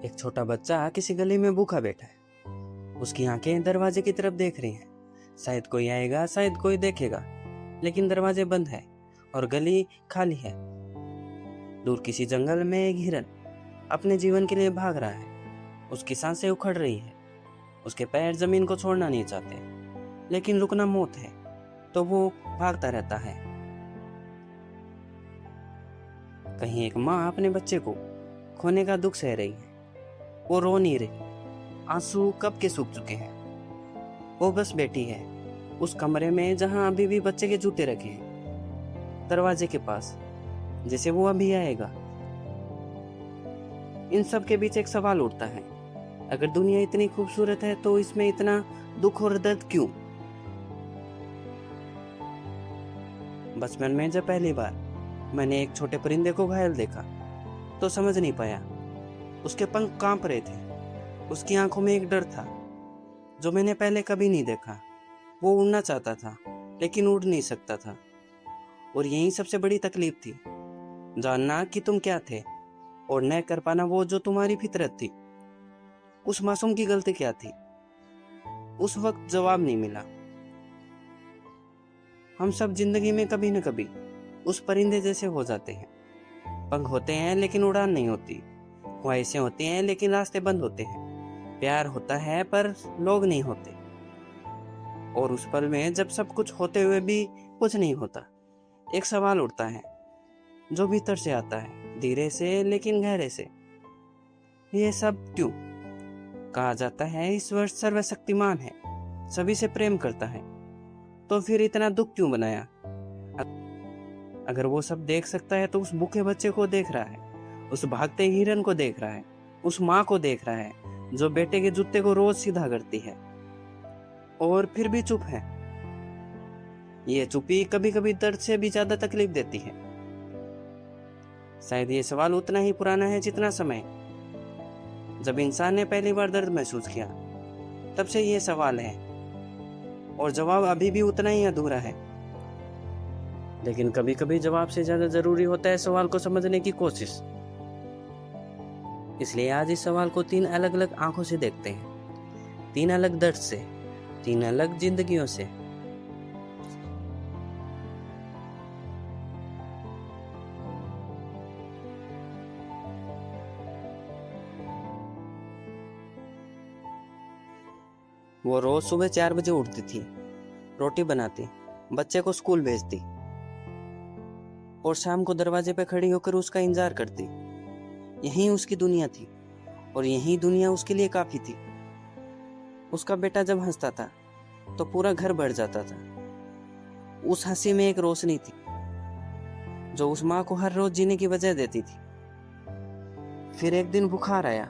एक छोटा बच्चा किसी गली में भूखा बैठा है। उसकी आंखें दरवाजे की तरफ देख रही हैं। शायद कोई आएगा, शायद कोई देखेगा, लेकिन दरवाजे बंद है और गली खाली है। दूर किसी जंगल में एक हिरन अपने जीवन के लिए भाग रहा है। उसकी सांसें उखड़ रही है, उसके पैर जमीन को छोड़ना नहीं चाहते, लेकिन रुकना मौत है, तो वो भागता रहता है। कहीं एक माँ अपने बच्चे को खोने का दुख सह रही है। वो रो नहीं रही, आंसू कब के सूख चुके हैं। वो बस बैठी है उस कमरे में जहां अभी भी बच्चे के जूते रखे हैं, दरवाजे के पास, जैसे वो अभी आएगा। इन सब के बीच एक सवाल उठता है, अगर दुनिया इतनी खूबसूरत है तो इसमें इतना दुख और दर्द क्यों? बचपन में जब पहली बार मैंने एक छोटे परिंदे को घायल देखा तो समझ नहीं पाया। उसके पंख कांप रहे थे, उसकी आंखों में एक डर था जो मैंने पहले कभी नहीं देखा। वो उड़ना चाहता था लेकिन उड़ नहीं सकता था, और यही सबसे बड़ी तकलीफ थी, जानना कि तुम क्या थे और न कर पाना वो जो तुम्हारी फितरत थी। उस मासूम की गलती क्या थी? उस वक्त जवाब नहीं मिला। हम सब जिंदगी में कभी न कभी उस परिंदे जैसे हो जाते हैं। पंख होते हैं लेकिन उड़ान नहीं होती, ख्वाहिशें होती हैं लेकिन रास्ते बंद होते हैं, प्यार होता है पर लोग नहीं होते, और उस पल में जब सब कुछ होते हुए भी कुछ नहीं होता, एक सवाल उठता है जो भीतर से आता है, धीरे से लेकिन गहरे से। ये सब क्यों? कहा जाता है ईश्वर सर्वशक्तिमान है, सभी से प्रेम करता है, तो फिर इतना दुख क्यों बनाया? अगर वो सब देख सकता है तो उस भूखे बच्चे को देख रहा है, उस भागते हिरन को देख रहा है, उस माँ को देख रहा है जो बेटे के जूते को रोज सीधा करती है और फिर भी चुप है। ये चुप्पी कभी कभी दर्द से भी ज्यादा तकलीफ देती है। शायद ये सवाल उतना ही पुराना है जितना समय जब इंसान ने पहली बार दर्द महसूस किया। तब से ये सवाल है और जवाब अभी भी उतना ही अधूरा है। लेकिन कभी कभी जवाब से ज्यादा जरूरी होता है सवाल को समझने की कोशिश। इसलिए आज इस सवाल को 3 अलग अलग आंखों से देखते हैं, 3 अलग दर्द से, 3 अलग जिंदगियों से। वो रोज सुबह 4 बजे उठती थी, रोटी बनाती, बच्चे को स्कूल भेजती और शाम को दरवाजे पे खड़ी होकर उसका इंतजार करती। यही उसकी दुनिया थी और यही दुनिया उसके लिए काफी थी। उसका बेटा जब हंसता था तो पूरा घर भर जाता था। उस हंसी में एक रोशनी थी जो उस माँ को हर रोज जीने की वजह देती थी। फिर एक दिन बुखार आया,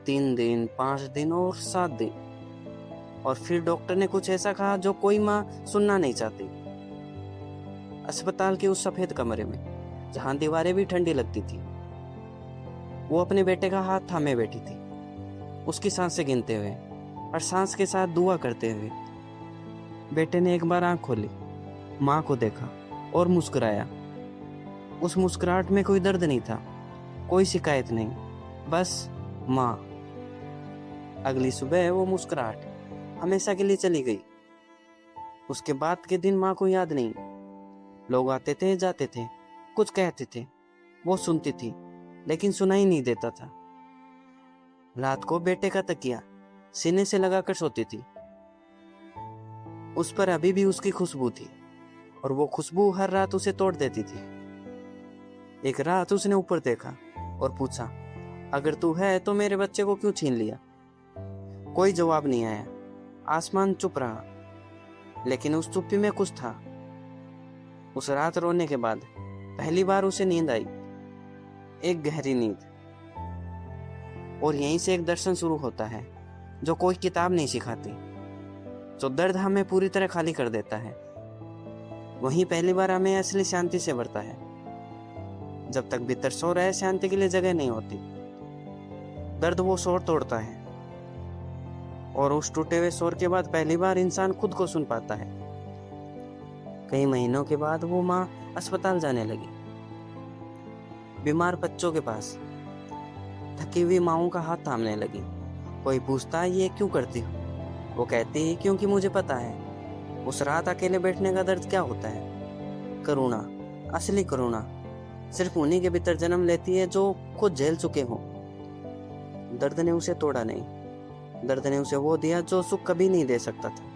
3 दिन, 5 दिन और 7 दिन, और फिर डॉक्टर ने कुछ ऐसा कहा जो कोई माँ सुनना नहीं चाहती। अस्पताल के उस सफेद कमरे में जहां दीवारें भी ठंडी लगती थी, वो अपने बेटे का हाथ थामे बैठी थी, उसकी सांसें गिनते हुए और सांस के साथ दुआ करते हुए। बेटे ने एक बार आंख खोली, माँ को देखा और मुस्कुराया। उस मुस्कुराहट में कोई दर्द नहीं था, कोई शिकायत नहीं, बस माँ। अगली सुबह वो मुस्कुराहट हमेशा के लिए चली गई। उसके बाद के दिन माँ को याद नहीं। लोग आते थे, जाते थे, कुछ कहते थे, वो सुनती थी लेकिन सुनाई नहीं देता था। रात को बेटे का तकिया सीने से लगाकर सोती थी। उस पर अभी भी उसकी खुशबू थी और वो खुशबू हर रात उसे तोड़ देती थी। एक रात उसने ऊपर देखा और पूछा, अगर तू है तो मेरे बच्चे को क्यों छीन लिया? कोई जवाब नहीं आया, आसमान चुप रहा, लेकिन उस चुप्पी में कुछ था। उस रात रोने के बाद पहली बार उसे नींद आई, एक गहरी नींद। और यहीं से एक दर्शन शुरू होता है जो कोई किताब नहीं सिखाती, जो दर्द हमें पूरी तरह खाली कर देता है। वहीं पहली बार हमें असली शांति से भरता है। जब तक भीतर सो रहे, शांति के लिए जगह नहीं होती। दर्द वो शोर तोड़ता है, और उस टूटे हुए शोर के बाद पहली बार इंसान खुद को सुन पाता है। कई महीनों के बाद वो माँ अस्पताल जाने लगी, बीमार बच्चों के पास, थकी हुई माओं का हाथ थामने लगी। कोई पूछता ये क्यों करती हो, वो कहती क्योंकि मुझे पता है उस रात अकेले बैठने का दर्द क्या होता है। करुणा, असली करुणा सिर्फ उन्हीं के भीतर जन्म लेती है जो खुद झेल चुके हो। दर्द ने उसे तोड़ा नहीं, दर्द ने उसे वो दिया जो सुख कभी नहीं दे सकता था।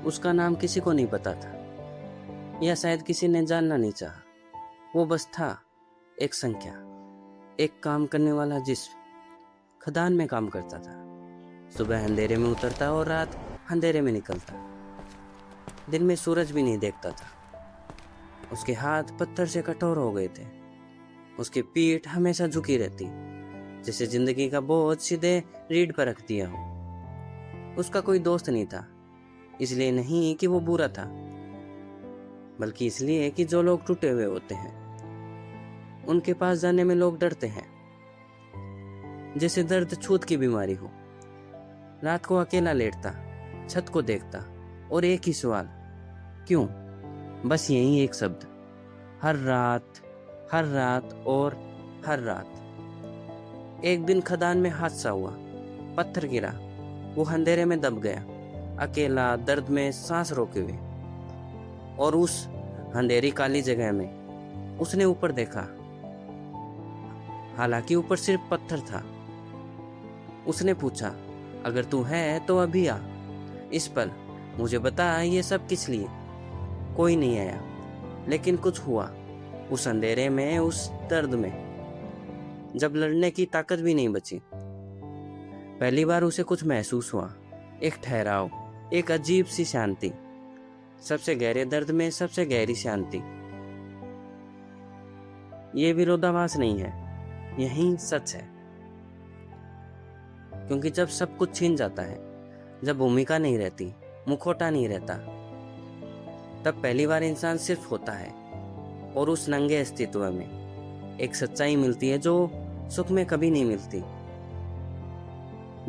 उसका नाम किसी को नहीं पता था, या शायद किसी ने जानना नहीं चाहा। वो बस था एक संख्या, एक काम करने वाला जिस्म। खदान में काम करता था, सुबह अंधेरे में उतरता और रात अंधेरे में निकलता। दिन में सूरज भी नहीं देखता था। उसके हाथ पत्थर से कठोर हो गए थे, उसकी पीठ हमेशा झुकी रहती, जैसे जिंदगी का बोझ सीधे रीढ़ पर रख दिया हो। उसका कोई दोस्त नहीं था, इसलिए नहीं कि वो बुरा था, बल्कि इसलिए कि जो लोग टूटे हुए होते हैं उनके पास जाने में लोग डरते हैं, जैसे दर्द छूत की बीमारी हो। रात को अकेला लेटता, छत को देखता और एक ही सवाल, क्यों? बस यही एक शब्द, हर रात, हर रात और हर रात। एक दिन खदान में हादसा हुआ, पत्थर गिरा, वो अंधेरे में दब गया, अकेला, दर्द में सांस रोके हुए। और उस अंधेरी काली जगह में उसने ऊपर देखा, हालांकि ऊपर सिर्फ पत्थर था। उसने पूछा, अगर तू है तो अभी आ, इस पल मुझे बता ये सब किस लिए। कोई नहीं आया, लेकिन कुछ हुआ उस अंधेरे में, उस दर्द में, जब लड़ने की ताकत भी नहीं बची। पहली बार उसे कुछ महसूस हुआ, एक ठहराव, एक अजीब सी शांति, सबसे गहरे दर्द में सबसे गहरी शांति। ये विरोधाभास नहीं है, यही सच है। क्योंकि जब सब कुछ छीन जाता है, जब भूमिका नहीं रहती, मुखौटा नहीं रहता, तब पहली बार इंसान सिर्फ होता है। और उस नंगे अस्तित्व में एक सच्चाई मिलती है जो सुख में कभी नहीं मिलती।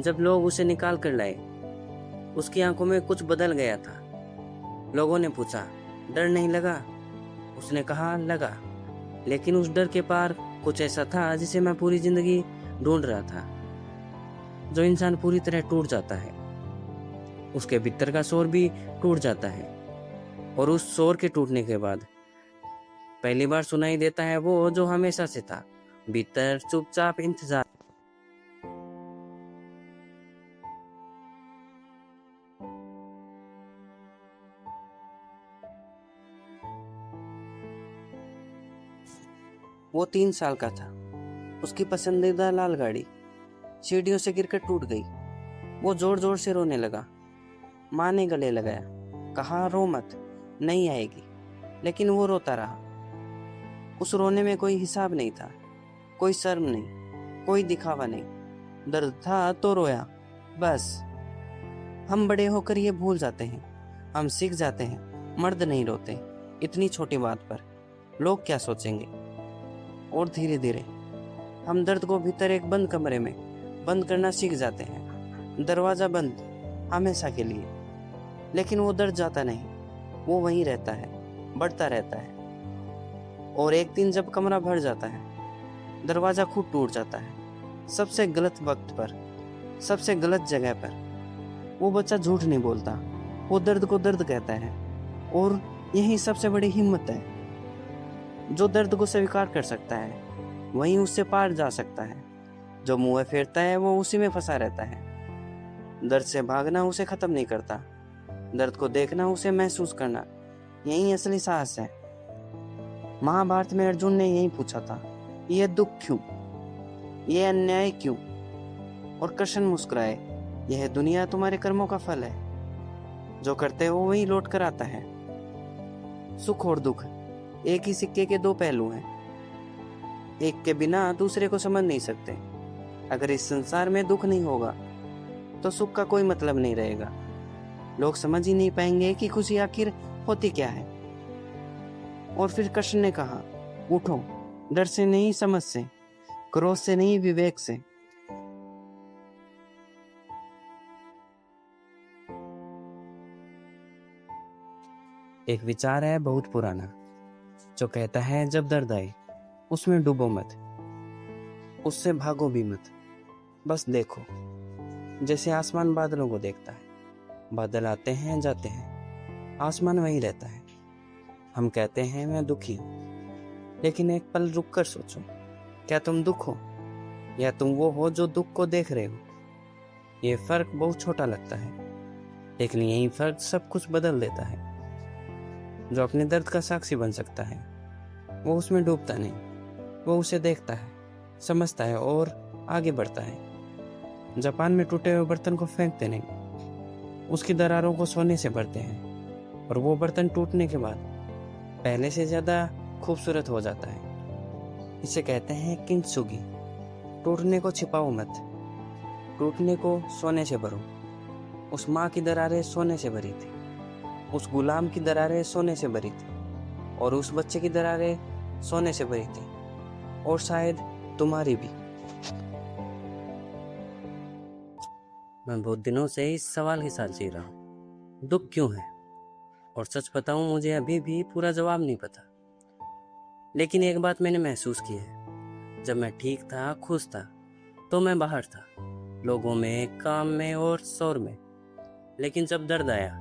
जब लोग उसे निकाल कर लाए, उसकी आंखों में कुछ बदल गया था। लोगों ने पूछा, डर नहीं लगा? उसने कहा, लगा, लेकिन उस डर के पार कुछ ऐसा था जिसे मैं पूरी जिंदगी ढूंढ रहा था। जो इंसान पूरी तरह टूट जाता है, उसके भीतर का शोर भी टूट जाता है, और उस शोर के टूटने के बाद पहली बार सुनाई देता है वो जो हमेशा से था, भीतर चुपचाप इंतजार। वो 3 साल का था। उसकी पसंदीदा लाल गाड़ी सीढ़ियों से गिरकर टूट गई। वो जोर जोर से रोने लगा। माँ ने गले लगाया, कहा, रो मत, नहीं आएगी। लेकिन वो रोता रहा। उस रोने में कोई हिसाब नहीं था, कोई शर्म नहीं, कोई दिखावा नहीं। दर्द था तो रोया, बस। हम बड़े होकर ये भूल जाते हैं, हम सीख जाते हैं, मर्द नहीं रोते इतनी छोटी बात पर, लोग क्या सोचेंगे। और धीरे धीरे हम दर्द को भीतर एक बंद कमरे में बंद करना सीख जाते हैं, दरवाजा बंद, हमेशा के लिए। लेकिन वो दर्द जाता नहीं, वो वहीं रहता है, बढ़ता रहता है। और एक दिन जब कमरा भर जाता है, दरवाजा खुद टूट जाता है, सबसे गलत वक्त पर, सबसे गलत जगह पर। वो बच्चा झूठ नहीं बोलता, वो दर्द को दर्द कहता है। और यही सबसे बड़ी हिम्मत है। जो दर्द को स्वीकार कर सकता है वहीं उससे पार जा सकता है। जो मुंह फेरता है वो उसी में फंसा रहता है। दर्द से भागना उसे खत्म नहीं करता, दर्द को देखना, उसे महसूस करना, यही असली साहस है। महाभारत में अर्जुन ने यही पूछा था, यह दुख क्यों, यह अन्याय क्यों? और कृष्ण मुस्कुराए, यह दुनिया तुम्हारे कर्मों का फल है, जो करते हो वही लौट कर आता है। सुख और दुख एक ही सिक्के के दो पहलू हैं, एक के बिना दूसरे को समझ नहीं सकते। अगर इस संसार में दुख नहीं होगा तो सुख का कोई मतलब नहीं रहेगा। लोग समझ ही नहीं पाएंगे कि खुशी आखिर होती क्या है। और फिर कृष्ण ने कहा, उठो, डर से नहीं, समझ से, क्रोध से नहीं, विवेक से। एक विचार है बहुत पुराना जो कहता है जब दर्द आए उसमें डूबो मत, उससे भागो भी मत, बस देखो। जैसे आसमान बादलों को देखता है, बादल आते हैं जाते हैं, आसमान वहीं रहता है। हम कहते हैं मैं दुखी हूँ, लेकिन एक पल रुक कर सोचो, क्या तुम दुख हो या तुम वो हो जो दुख को देख रहे हो? ये फर्क बहुत छोटा लगता है, लेकिन यही फर्क सब कुछ बदल देता है। जो अपने दर्द का साक्षी बन सकता है वो उसमें डूबता नहीं, वो उसे देखता है, समझता है और आगे बढ़ता है। जापान में टूटे हुए बर्तन को फेंकते नहीं, उसकी दरारों को सोने से भरते हैं, और वो बर्तन टूटने के बाद पहले से ज्यादा खूबसूरत हो जाता है। इसे कहते हैं किंत्सुगी। टूटने को छिपाओ मत, टूटने को सोने से भरो। उस माँ की दरारें सोने से भरी थी, उस गुलाम की दरारें सोने से भरी थी, और उस बच्चे की दरारें सोने से भरी थी, और शायद तुम्हारी भी। मैं बहुत दिनों से इस सवाल के साथ जी रहा हूँ, दुख क्यों है? और सच बताऊं, मुझे अभी भी पूरा जवाब नहीं पता। लेकिन एक बात मैंने महसूस की है, जब मैं ठीक था, खुश था, तो मैं बाहर था, लोगों में, काम में और शोर में। लेकिन जब दर्द आया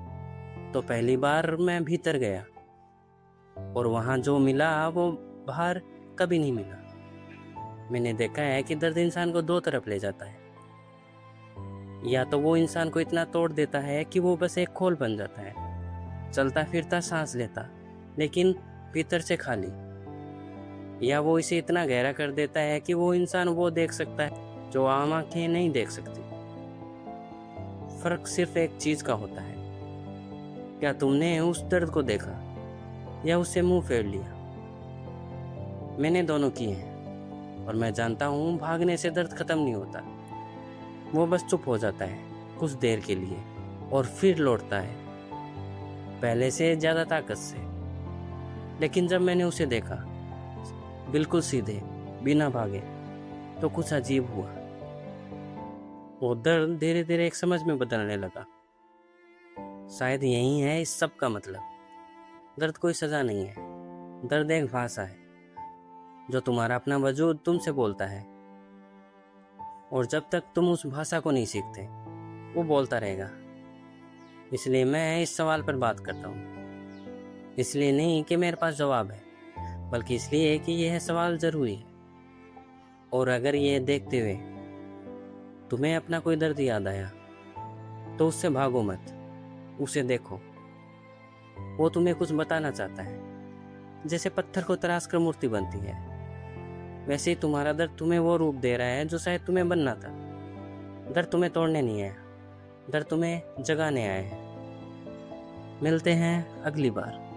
तो पहली बार मैं भीतर गया, और वहां जो मिला वो बाहर कभी नहीं मिला। मैंने देखा है कि दर्द इंसान को दो तरफ ले जाता है। या तो वो इंसान को इतना तोड़ देता है कि वो बस एक खोल बन जाता है, चलता फिरता, सांस लेता, लेकिन भीतर से खाली। या वो इसे इतना गहरा कर देता है कि वो इंसान वो देख सकता है जो आम आंखें नहीं देख सकती। फर्क सिर्फ एक चीज का होता है, क्या तुमने उस दर्द को देखा या उससे मुंह फेर लिया? मैंने दोनों किए हैं, और मैं जानता हूँ भागने से दर्द खत्म नहीं होता। वो बस चुप हो जाता है कुछ देर के लिए, और फिर लौटता है, पहले से ज्यादा ताकत से। लेकिन जब मैंने उसे देखा, बिल्कुल सीधे, बिना भागे, तो कुछ अजीब हुआ। वो दर्द धीरे धीरे एक समझ में बदलने लगा। शायद यही है इस सब का मतलब। दर्द कोई सजा नहीं है, दर्द एक भाषा है जो तुम्हारा अपना वजूद तुमसे बोलता है, और जब तक तुम उस भाषा को नहीं सीखते वो बोलता रहेगा। इसलिए मैं इस सवाल पर बात करता हूँ, इसलिए नहीं कि मेरे पास जवाब है, बल्कि इसलिए कि यह सवाल जरूरी है। और अगर ये देखते हुए तुम्हें अपना कोई दर्द याद आया, तो उससे भागो मत, उसे देखो। वो तुम्हें कुछ बताना चाहता है। जैसे पत्थर को तराश कर मूर्ति बनती है, वैसे ही तुम्हारा दर्द तुम्हें वो रूप दे रहा है जो शायद तुम्हें बनना था। दर्द तुम्हें तोड़ने नहीं आया, दर्द तुम्हें जगाने आया है। मिलते हैं अगली बार।